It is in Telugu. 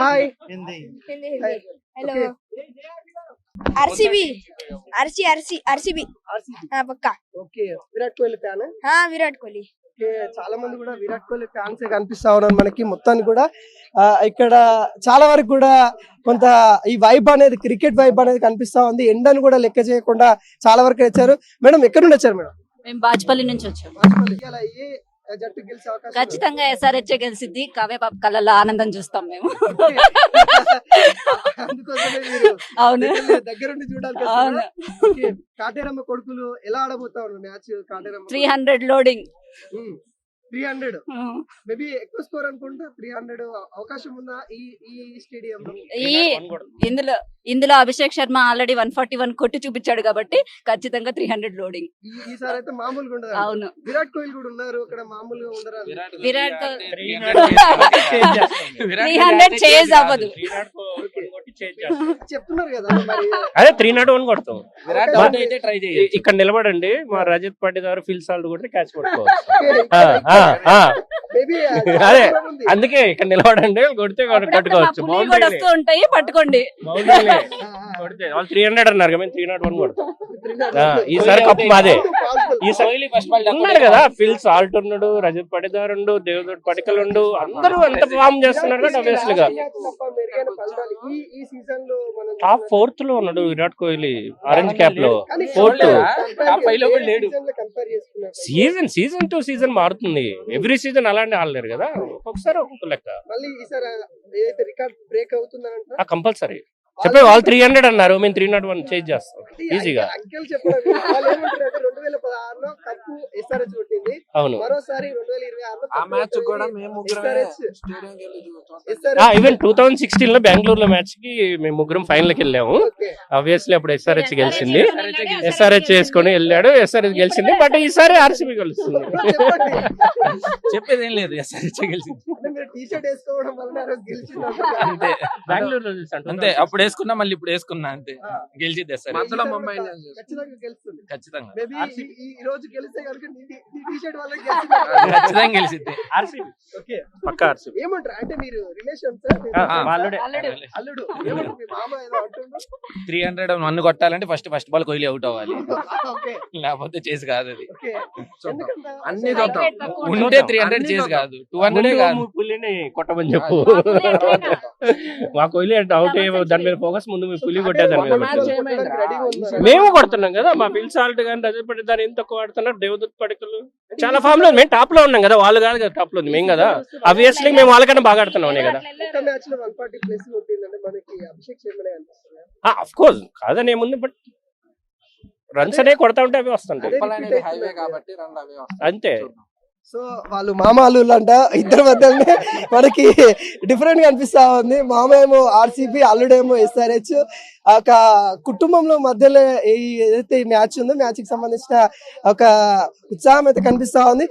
हाय Hindi Hindi hi Hindi hello okay RCB RCB हाँ पक्का ఓకే విరాట్ కోహ్లీ ఫ్యాన్ हाँ विराट कोहली ఓకే చాలా మంది కూడా విరాట్ కోహ్లీ ఫ్యాన్స్ కనిపిస్తా ఉన్నారు మనకి మొత్తానికి కూడా ఇక్కడ చాలా వరకు కూడా కొంత ఈ వైబ్ అనేది క్రికెట్ వైబ్ అనేది కనిపిస్తా ఉంది ఎండను కూడా లెక్క చేయకుండా చాలా వరకు వచ్చారు మేడం ఎక్కడ నుండి వచ్చారు మేడం మేము బాజ్పల్లి నుంచి వచ్చాము. ఇవాళ ఏ జట్టు గెలిచే అవకాశం ఉంది? ఖచ్చితంగా SRH గెలిసిద్ది. కావ్యపాప కళ్ళల్లో ఆనందం చూస్తాం మేము. అందుకోసమే మీరు అవును దగ్గరుండి చూడాలి అవును. కాటేరమ్మ కొడుకులు ఎలా ఆడబోతా ఉన్నారు మ్యాచ్ కాటేరమ్మ 300 లోడింగ్. 300 మేబీ ఎక్కువ స్కోర్ అనుకుంటా 300 అవకాశం ఉందా ఈ ఈ స్టేడియం లో ఈ ఇందులో అభిషేక్ శర్మ ఆల్రెడీ 141 కొట్టి చూపించాడు కాబట్టి ఖచ్చితంగా 300 లోడింగ్. ఈసారి అయితే మామూలుగా ఉండదు. అవును విరాట్ కోహ్లీ కూడా ఉన్నారు అక్కడ మామూలుగా ఉండరు విరాట్ 300 చేజ్ అవ్వదు. చెప్తున్నారు కదా మరి అదే 301 కొడతాం. విరాట్ అయితే ట్రై చేయి. ఇక్కడ నిలబడండి మా రజత్ పాటిదారు ఫిల్ సాల్ట్ కొడితే క్యాచ్ పట్టుకోవచ్చు. మేబీ అదే అందుకే ఇక్కడ నిలబడండి కొడితే కట్టుకోవచ్చు. కూడా వస్తూ ఉంటాయి పట్టుకోండి. కొడితే వాళ్ళు 300 అన్నారు కదా, మేము 301 కొడతాం. ఈసారి కప్పు మాదే. ఈసారి ఉన్నారు కదా ఫిల్ సాల్ట్ ఉన్నాడు, రజత్ పాటిదార్ ఉండు, దేవదత్ పడికల్ ఉండు, అందరూ అంత ఫామ్ చేస్తున్నారు కదా obviously గా. ఈ సీజన్ లో మనం టాప్ 4th లో ఉన్నాడు విరాట్ కోహ్లీ ఆరెంజ్ క్యాప్ లో 4th. కంపేర్ చేసుకున్నారు సీజన్ టు సీజన్ మారుతుంది. ఎవ్రీ సీజన్ అలాంటి ఆడలేరు కదా, ఒక్కొక్కసారి ఒక్కొక్క లెక్క. మళ్ళీ ఈసారి ఏదైతే రికార్డ్ బ్రేక్ అవుతుందంటే కంపల్సరీ చెప్పే వాళ్ళు 300 అన్నారు, మేము 301 చేంజ్ చేస్తాం ఈజీగా. అంకెల్ చెప్పారు వాళ్ళు ఏమంటారంటే 2016 లో కప్పు ఎస్ఆర్హెచ్ కొట్టింది, అవును మరోసారి 2026 లో ఆ మ్యాచ్ కూడా మేము ముగ్గురమే స్టేడియంకి వెళ్ళి ఈవెన్ 2016 లో బెంగళూరులో మ్యాచ్ కి మేము ముగ్గురం ఫైనల్ కి వెళ్ళాము. ఆబ్వియస్లీ అప్పుడు SRH గెలిచింది, SRH చేసుకుని వెళ్ళాడు, SRH గెలిచింది. బట్ ఈసారి RCB గెలుస్తుంది. చెప్పేది ఏం లేదు. SRH గెలిచింది టీ-షర్ట్ వేసుకోవడం వల్ల ఆ రోజు గెలిచింది అంతే. బెంగళూరులో అంతే, అప్పుడు వేసుకున్నా మళ్ళీ ఇప్పుడు వేసుకున్నా అంతే. గెలిచిద్ది SRH మధ్యలో ముంబై ఖచ్చితంగా గెలుస్తుంది. ఖచ్చితంగా మేబీ ఈ రోజు గెలిస్తే కనుక నీ టీ-షర్ట్ వల్ల ఖచ్చితంగా గెలిచిద్ది. RCB ఓకే పక్కా RCB. ఏమంటారు అంటే మీరు రిలేషన్ వాళ్ళుడే. అల్లుడు ఏమంటారు మీ మామ ఏదో అంటుండ్రు 301 కొట్టాలంటే ఫస్ట్ బాల్ కోహ్లీ అవుట్ అవ్వాలి, ఓకే లేకపోతే చేసి కాదు అది. ఓకే ఎందుకంటే అన్ని ఉంటే 300 చేసి కాదు, 200 కాదు. పులిని కొట్టమని చెప్పు. మా కోహ్లీ అవుట్ దాని మీద ఫోకస్, ముందు మీ పులి కొట్టేదాని మీద పెట్టు. మేము కొడుతున్నాం కదా, మా ఫిల్ సాల్ట్ కానీ రజత్ పాటిదార్ ఎంత తక్కువ ఆడుతున్నారు, దేవదత్ పడికలు చాలా ఫామ్ లో. మేము టాప్ లో ఉన్నాం కదా, వాళ్ళు కాదు కదా టాప్ లో ఉంది, మేము కదా. ఆబ్వియస్లీ మేము వాళ్ళకన్నా బాగా ఆడుతున్నాం కదా. ఒక మ్యాచ్ లో 140 ప్లస్ కొట్టిందంటే మనకి అభిషేక్ శర్మనే అనిపిస్తుంది. అఫ్ కోర్స్ కాదని ఏముంది, బట్ రన్స్ అనే కొడతా ఉంటే అవి వస్తుంటాయి హైవే కాబట్టి రన్ అవే వస్తాయి. అంతే. సో వాళ్ళు మామాలు అంట, ఇద్దరి మధ్యనే మనకి డిఫరెంట్ గా అనిపిస్తా ఉంది. మామ ఏమో RCB, అల్లుడేమో SRH. ఒక కుటుంబంలో మధ్యలో ఏదైతే ఈ మ్యాచ్ ఉందో మ్యాచ్ కి సంబంధించిన ఒక ఉత్సాహం అయితే కనిపిస్తా ఉంది.